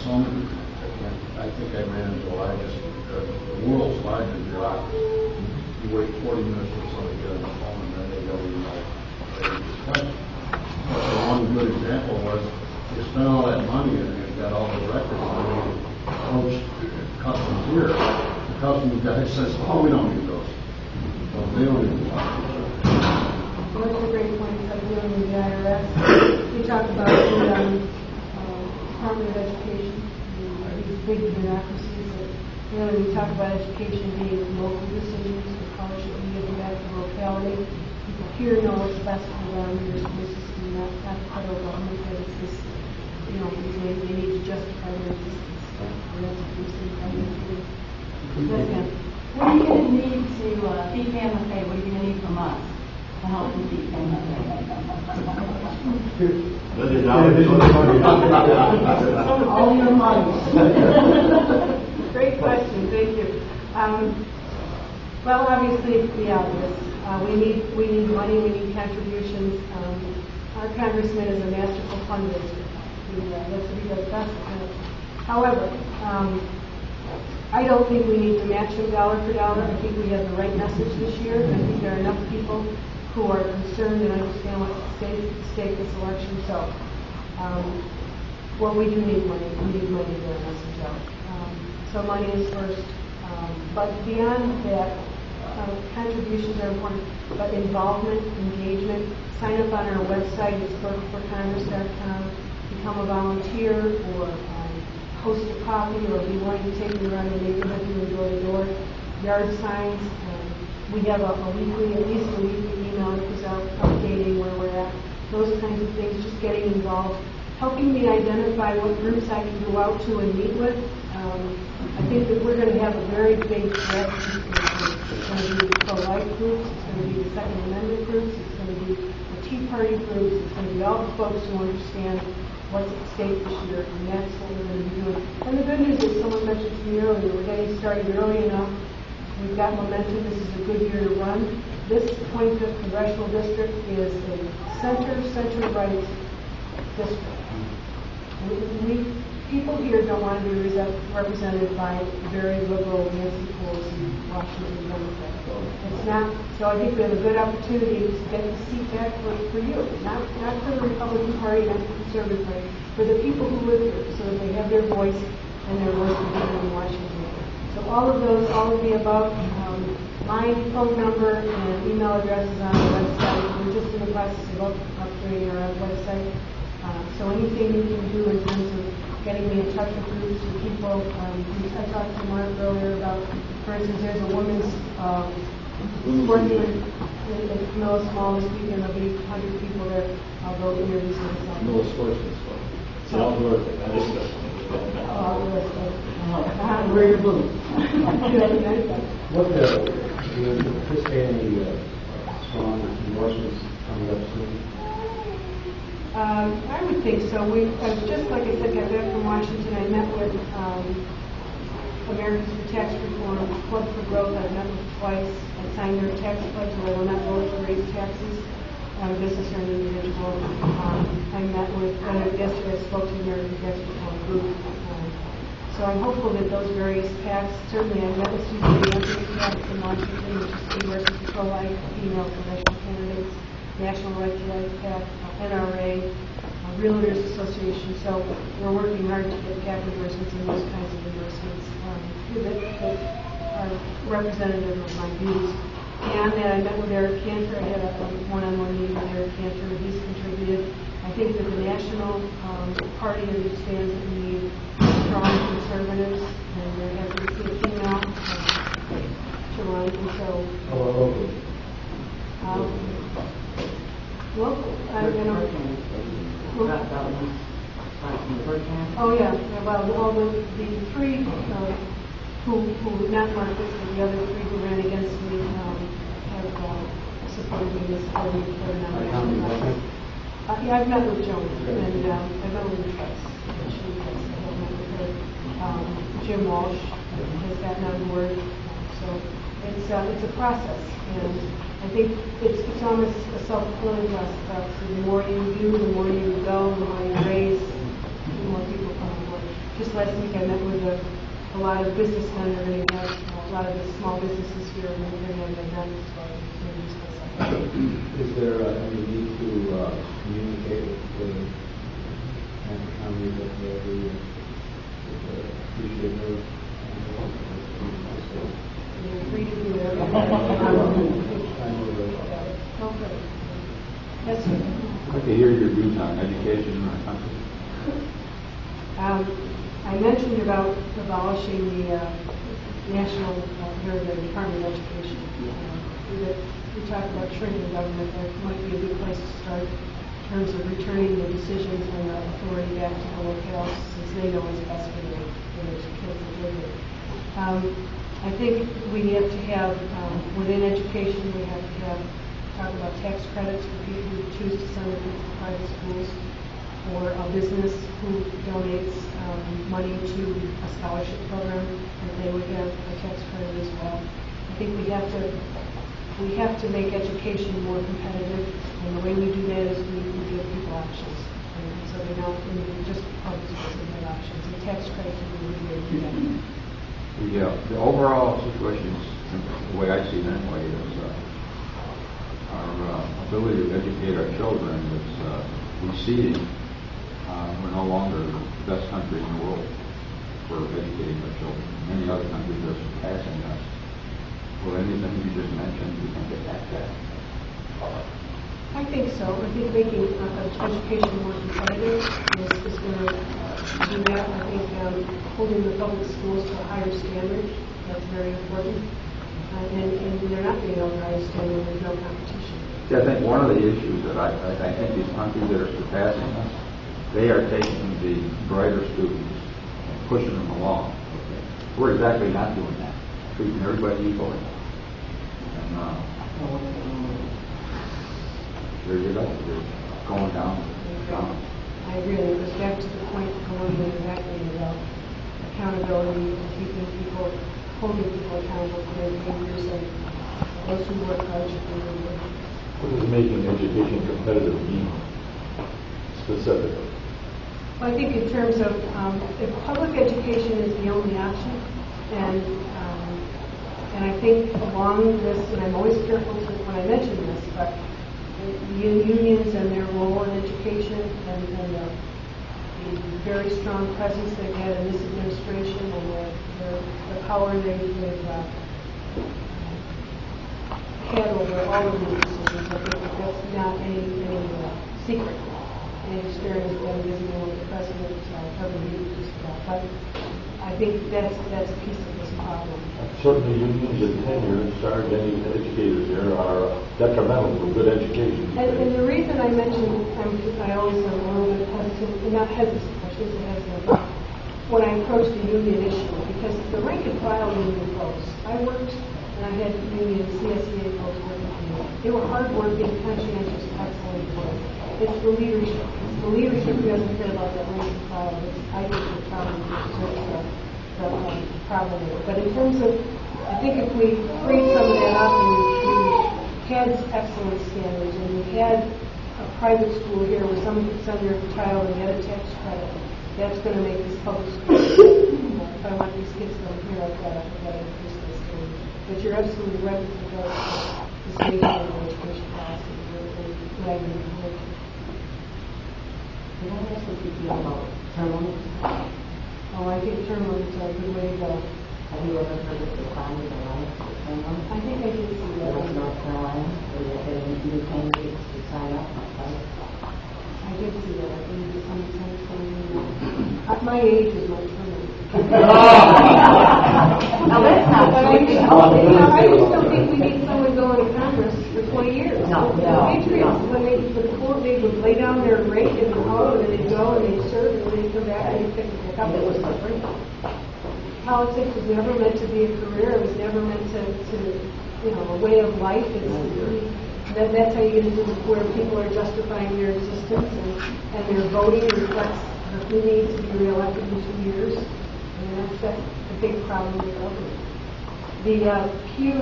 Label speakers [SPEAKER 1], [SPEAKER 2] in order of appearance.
[SPEAKER 1] some, I think I ran into the world's largest bureaucracy. You wait 40 minutes for somebody to get on the phone, and then they go, one good example was you spent all that money and you got all the records and you approached customs here. The customs guy says, oh, we don't need those. So they don't even talk to each other.
[SPEAKER 2] That's a great point about dealing with the IRS. We talked about the Department of Education, these big bureaucracies that really we talk about education being local decisions, the college should be giving back to the locality. People here know what's best for them, their school system, not the federal government, but it's this, they need to justify their existence. And that's what we're seeing right now. Yes, ma'am.
[SPEAKER 3] What are you going to need to feed family pay? What are you going to need from us to help you feed family pay?
[SPEAKER 2] All your money. Great question. Thank you. Well, obviously, the obvious. We need money. We need contributions. Our congressman is a masterful fundraiser. That's what he does best. However, I don't think we need to match him dollar for dollar. I think we have the right message this year. I think there are enough people who are concerned and understand what's at stake this election. So, we do need money. We need money to get our message out. So money is first. But beyond that, contributions are important. But involvement, engagement, sign up on our website. It's buerkleforcongress.com. Become a volunteer or host a coffee or be willing to take you around the neighborhood to door-to-door, yard signs. We have at least a weekly email that goes out updating where we're at. Those kinds of things, just getting involved, helping me identify what groups I can go out to and meet with. I think that we're going to have a very big threat. It's going to be the pro-life groups. It's going to be the Second Amendment groups. It's going to be the Tea Party groups. It's going to be all the folks who understand what's at stake this year, and that's what we're going to be doing. And the good news is, someone mentioned to me earlier, we're getting started early enough. We've got momentum. This is a good year to run. This 25th Congressional District is a center-right district. People here don't want to be represented by very liberal Nancy Pelosi, Washington Democrats. It's not. So I think we have a good opportunity to get the seat back for you, not for the Republican Party, not for the Conservative Party, for the people who live here, so that they have their voice and their voice will be heard in Washington. So all of the above, my phone number and email address is on the website. We're just in the process of upgrading our website. So anything you can do in terms of getting me in touch with groups and people. I talked to Mark earlier about, for instance, there's a women's sportsman in Camilla Small this weekend. There'll be 100 people there. I'll go interview some.
[SPEAKER 1] No sportsman's club. So I'll do it. I just
[SPEAKER 2] wear your blue.
[SPEAKER 4] What do you anticipate any strong endorsements coming up soon?
[SPEAKER 2] I would think so. Just like I said, got back from Washington. I met with Americans for Tax Reform, Club for Growth. I've met with twice. I signed their tax pledge where I will not vote to raise taxes on a business or an individual. I met with, yesterday I spoke to the American Tax Reform group. So I'm hopeful that those various PACs, certainly I met with Susan Anthony PAC in Washington, which is Free versus Pro-Life, female congressional candidates, National Right to Life PAC, NRA, Realtors Association. So we're working hard to get PAC endorsements and those kinds of endorsements that are representative of my views. And I met with Eric Cantor. I had a one-on-one meeting with Eric Cantor. He's contributed. I think that the national party understands that we need strong conservatives, and they're happy to see a female to run. And so, local. Oh yeah. Well, all the three who not markets, but the other three who ran against me have supported me in this party for a nomination. Yeah, I've met with Joan, and I've met with Tress. She has met with her. Jim Walsh has gotten on board. So it's a process, and I think it's almost a self-fulfilling process. So the more you do, the more you go, the more you raise, the more people come on board. Just last week I met with a lot of businessmen. They're going to have a lot of the small businesses here, and we're going to have an event as well.
[SPEAKER 4] Is there any need to communicate with the county that we appreciate her?
[SPEAKER 2] You're free to do whatever. Okay. Yes, sir.
[SPEAKER 5] I'd like to hear your views on education in our country.
[SPEAKER 2] I mentioned about abolishing the National the Department of Education. We talked about shrinking government. That might be a good place to start in terms of returning the decisions and the authority back to the locales, since they know what's best for their kids and children. I think we have to have, within education, we have to talk about tax credits for people who choose to send their kids to private schools, or a business who donates money to a scholarship program, and they would have a tax credit as well. I think we have to make education more competitive, and the way we do that is we give people options. And so they're not just public schools that have options. And tax credits are really good to do that.
[SPEAKER 5] The overall situation, the way I see it anyway, is our ability to educate our children is receding. We're no longer the best country in the world for educating our children. Many other countries are surpassing us. Will anything you just mentioned, you think affect that?
[SPEAKER 2] I think so. I think making education more competitive is going to do that. I think holding the public schools to a higher standard, that's very important. And they're not being held to a higher standard, there's no competition.
[SPEAKER 5] See, I think one of the issues that I think these countries that are surpassing us, they are taking the brighter students and pushing them along. Okay. We're exactly not doing that. Treating everybody equally. And there you go. You're going down.
[SPEAKER 2] I agree. It goes back to the point Columbia exactly about accountability and keeping people, holding people accountable for their behaviors, and those who work hard should be rewarded.
[SPEAKER 6] What does making education competitive mean specifically?
[SPEAKER 2] Well, I think in terms of if public education is the only option, and I think along this, and I'm always careful when I mention this, but the unions and their role in education and the very strong presence they've had in this administration and the power they've had over all of these decisions, I think that's not any secret. Any experience that is with the president ever used but I think that's a piece of this problem.
[SPEAKER 6] Certainly unions and tenure and starting any educators there are detrimental to good education.
[SPEAKER 2] And the reason I mentioned, I always am a little bit hesitant, not hesitant, I should say hesitant, when I approach the union issue, because the rank and file union folks, I worked and I had union CSEA folks working for me. They were hard-working, conscientious, excellent work. It's the leadership. It's the leadership who doesn't care about that rank and file. I think the problem is the problem with it. But in terms of, I think if we freed some of that up and we had excellent standards and we had a private school here where someone could send their child and get a tax credit, that's going to make this public school. If I want these kids to come here, I've got to increase this standard. But you're absolutely right with regard to this nation of education policy. What I mean.
[SPEAKER 3] Can I ask what you feel about term limits?
[SPEAKER 2] Oh, I think term limits are a good way to go.
[SPEAKER 3] Have you ever heard of the requirement of term limits?
[SPEAKER 2] I think I did see that.
[SPEAKER 3] There was North Carolina, where they had new candidates to sign up.
[SPEAKER 2] I did see that. I think it's some sense. My age is my term limit.
[SPEAKER 3] Now that's not
[SPEAKER 2] But I just don't think we need someone going to Congress for 20 years.
[SPEAKER 3] No.
[SPEAKER 2] Patriots, when they would lay down their rake and the hoe, and they'd go and they'd serve, and they'd come back and they'd pick it up. It was for free. Politics was never meant to be a career. It was never meant to a way of life. That's how you get into where people are justifying their existence, and their voting reflects who needs to be reelected in 2 years. And that's a big problem with government. The Pew